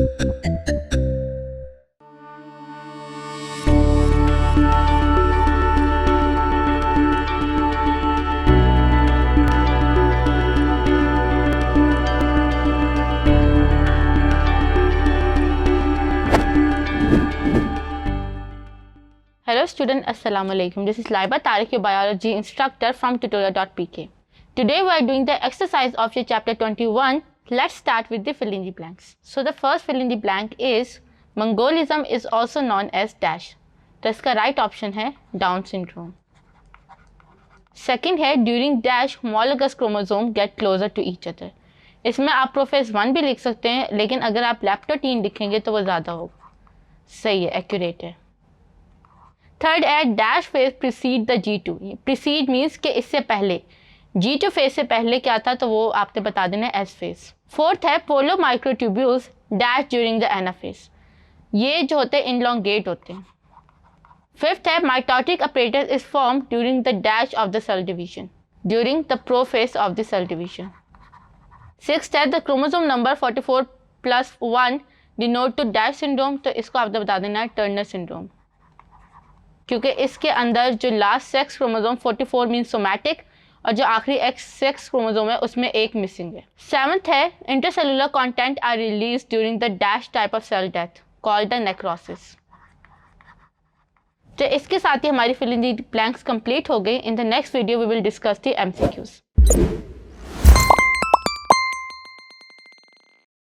Hello student, Assalamu alaikum. This is Laiba Tariq, your biology instructor from tutoria.pk. Today we are doing the exercise of your chapter 21. Let's start with the fill in the blanks. So the first fill in the blank is Mongolism is also known as dash. तो इसका right option है Down syndrome. Second है during dash homologous chromosome get closer to each other. इसमें आप prophase 1 भी लिख सकते हैं, लेकिन अगर आप lactotin लिखेंगे तो वो ज़्यादा होगा. सही है, accurate है. थर्ड है dash phase preceded the G2. Preceded means कि इससे पहले G2 फेज से पहले क्या था, तो वो आपने बता देना है S फेज. फोर्थ है polar microtubules dash during the anaphase. ये जो होते हैं इनलोंगेट होते हैं. फिफ्थ है mitotic apparatus is form during the dash of the cell division, during the prophase of the cell division. Sixth है the chromosome number 44+1 denote to dash syndrome. तो इसको आपने बता देना है टर्नर सिंड्रोम, क्योंकि इसके अंदर जो last sex chromosome 44 mean somatic और जो आखिरी एक्स सेक्स क्रोमोसोम है उसमें एक मिसिंग है. सेवंथ है intercellular content are release during the dash type of cell death called the necrosis. तो इसके साथ ही हमारी fill in the blanks complete हो गई. In the next video we will discuss the MCQs.